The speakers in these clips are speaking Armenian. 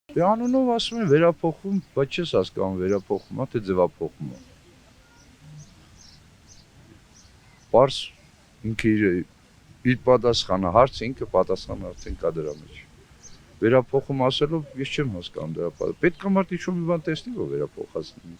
Դե անունով ասում են վերափոխում, բայց չես հասկանում վերափոխում, թե ձևափոխում է։ Պարզ ինքը իր պատասխանը, հարցը ինքը պատասխանը արդեն կա դրա մեջ։ Վերափոխում ասելով ես չեմ հասկանում դրա պատճառը։ Պետք է մարդը ինչ-որ մի բան տեսնի, որ վերափոխած լինի։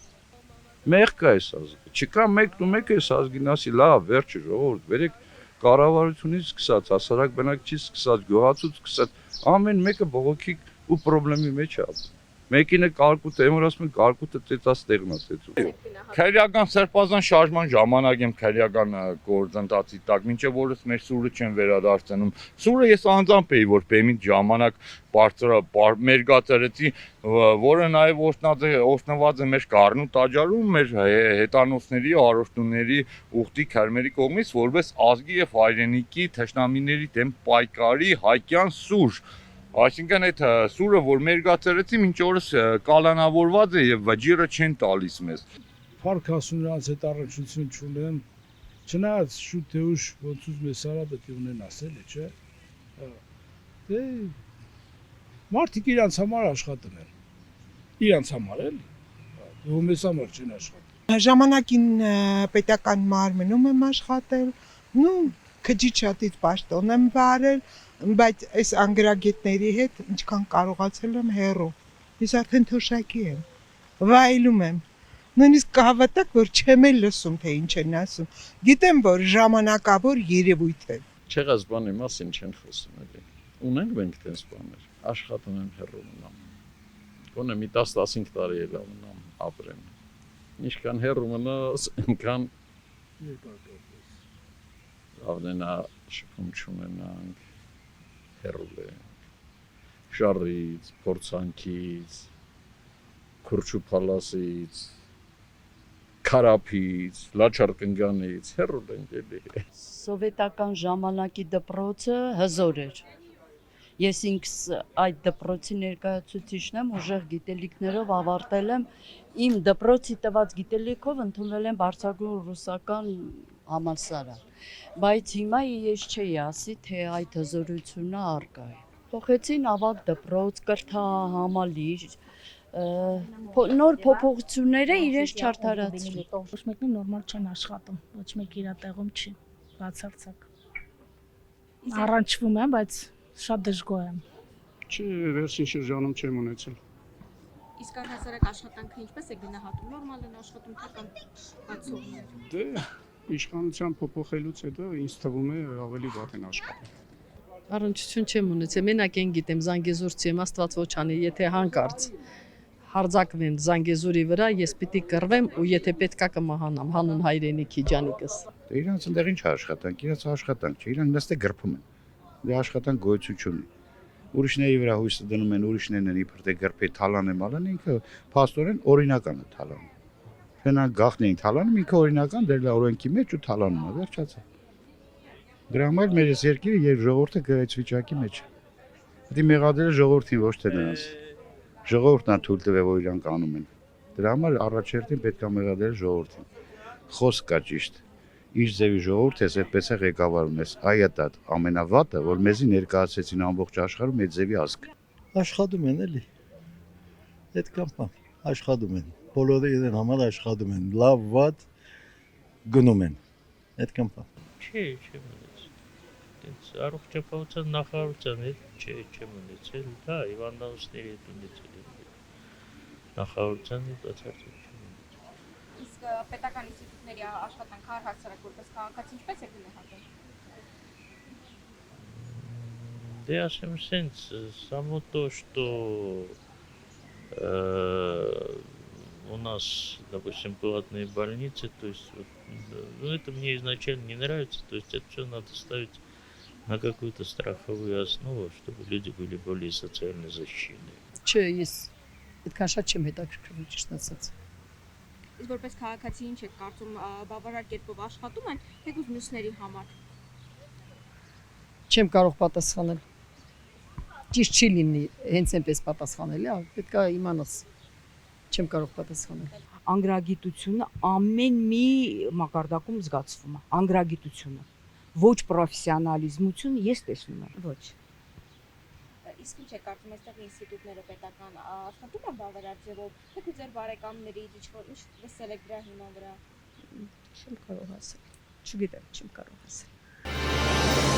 Մեղք կա այս ազգը։ Չկա մեկն ու մեկը այս ազգին ասի, լավ, վերջը ժողովուրդ, վերեք կառավարությունից սկսած, հասարակ բնակչից սկսած, գյուղացուց սկսած, ամեն մեկը բողոքի ու խնդրի մեջ է ապրում։ Մեկինը կարկուտ է, եմոր ասում են կարկուտը ծեծած տեղն է ծեծում։ Քայլական սրբազան շարժման ժամանակ եմ քայլական գործընթացի տակ, մինչև որս մեր սուրը չեն վերադարձնում։ Սուրը ես անձամբ էի, որ բեմից ժամանակ մերգացրեցի, որը նաև օգնված է մեր Գառնու տաճարում, մեր հետանոցների, արոշտուների, ուխտի քարմերի կողմից, որպես ազգի եւ հայրենիքի թշնամիների դեմ պայքարի հայկյան սուր։ Այսինքն այդ սուրը, որ մերգացրեցի, մինչ օրս կալանավորված է եւ վճիռը չեն տալիս մեզ։ Փառք ասում նրանց հետ առնչություն չունեմ, չնայած շուտ թե ուշ ոնց ուզում է Սարա պետք է ունենաս էլի, չէ։ Դե մարդիկ իրանց համար աշխատում են։ Իրանց համար էլի։ Դու մեզ համար չեն աշխատում։ Ժամանակին պետական մարմնում եմ աշխատել, քիչ շատից պաշտոն եմ վարել, բայց այս անգրագետների հետ ինչքան կարողացել եմ հեռու։ Ես արդեն թոշակի եմ, վայելում եմ։ Նույնիսկ կհավատաք, որ չեմ էլ լսում, թե ինչ են ասում։ Գիտեմ, որ ժամանակավոր երևույթ է։ Չեղած բանի մասին չեն խոսում էլի։ Ունենք մենք տես բաներ, աշխատում եմ հեռու մնամ։ Գոնե մի 10-15 տարի էլ մնամ, ապրեմ։ Ինչքան հեռու մնաս, այնքան ավնենա շփում չունենանք, հեռու ենք, շարից, փորձանքից, քուրչու փալասից, քարափից, լաչարկնգանից, հեռու ենք էլի։ Սովետական ժամանակի դպրոցը հզոր էր։ Ես ինքս այդ դպրոցի ներկայացուցիչն եմ, ուժեղ գիտելիքներով ավարտել եմ, իմ դպրոցի տված գիտելիքով ընդունել եմ բարձրագույն ռուսական համալսարան, բայց հիմա ես չէի ասի, թե այդ հզորությունը առկա է։ Փոխեցին ավագ դպրոց, կրթահամալիր, նոր փոփոխությունները իրենց չարդարացրին։ Ոչ մեկն նորմալ չեն աշխատում, ոչ մեկ իր տեղում չի, բացարձակ։ Առանջվում եմ, բայց շատ դժգոհ եմ։ Չէ, վերջին շրջանում չեմ ունեցել։ Իսկ առհասարակ աշխատանքը ինչպես է գնահատում, նորմալ են աշխատում թե կամ բացողներ։ Դե իշխանության փոփոխելուց հետո ինձ թվում է ավելի վատ են աշխատում։ Առնչություն չեմ ունեցել, մենակ են գիտեմ Զանգեզուրցի եմ, Աստված ոչ անի, եթե հանկարծ հարձակվեն Զանգեզուրի վրա, ես պիտի կռվեմ ու եթե պետքա կմահանամ հանուն հայրենիքի ջանիկս։ Դե իրանց այնտեղ ինչ աշխատանք, իրանց աշխատանք չէ, իրանք նստե գրփում են։ Դե աշխատանք գոյություն չունի։ Ուրիշների վրա հույսը դնում են, ուրիշներն են իբր թե գրփի թալան եմ ալան, ինքը փաստորեն օրինական է թալանում։ Ֆենալ գախն էին թալանում, ինքը օրինական դեր լա օրենքի մեջ ու թալանում է, վերջացա։ Դրա համար մեր երկիրը եւ ժողովուրդը գրած վիճակի մեջ է։ Դե մեղադրել ժողովրդին ոչ թե նրանց։ Ժողովուրդն է թույլ տվել, որ իրանք անում են։ Դրա համար առաջերտին պետք է մեղադրել ժողովրդին։ Խոսք կա ճիշտ։ Իր ձևի ժողովուրդ ես այդպես է ղեկավար ունես, այա դա ամենավատը, որ մեզի ներկայացեցին ամբողջ աշխարհում այդ ձևի ազգ։ Աշխատում են էլի։ Այդքան բան, աշխատում են։ Բոլորը իրեն համար աշխատում են, լավ, վատ գնում են։ Այդքան բան։ Չէ, չեմ ունեցել։ Դից առողջապահության նախարարության հետ չեմ ունեցել, դա հիվանդանոցների հետ ունեցել եմ։ Նախարարության հետ բացարձակ չեմ ունեցել։ Իսկ պետական ինստիտուտների աշխատանքը առհասարակ որպես քաղաքացի ինչպես է գնահատում։ Դե ասեմ սենց, само то, что у нас, допустим, платные больницы, то есть это мне изначально не нравится, то есть это все надо ставить на какую-то страховую основу, чтобы люди были более социально защищены. Չէ, ես այդքան շատ չեմ հետաքրքրվում ճիշտ ասած։ Իսկ որպես քաղաքացի ինչ եք կարծում, բավարար կերպով աշխատում են, թեկուզ մյուսների համար։ Չեմ կարող պատասխանել։ Ճիշտ չի լինի հենց այնպես պատասխանել, պետք է իմանաս։ Չեմ կարող պատասխանել։ Անգրագիտությունը ամեն մի մակարդակում զգացվում է, անգրագիտությունը։ Ոչ պրոֆեսիոնալիզմություն ես տեսնում եմ, ոչ։ Իսկ ինչ է կարծում այստեղ ինստիտուտները պետական աշխատում են բավարար ձևով, թե ձեր բարեկամների ինչ լսել եք դրա հիման վրա։ Չեմ կարող ասել։ Չգիտեմ, չեմ կարող ասել։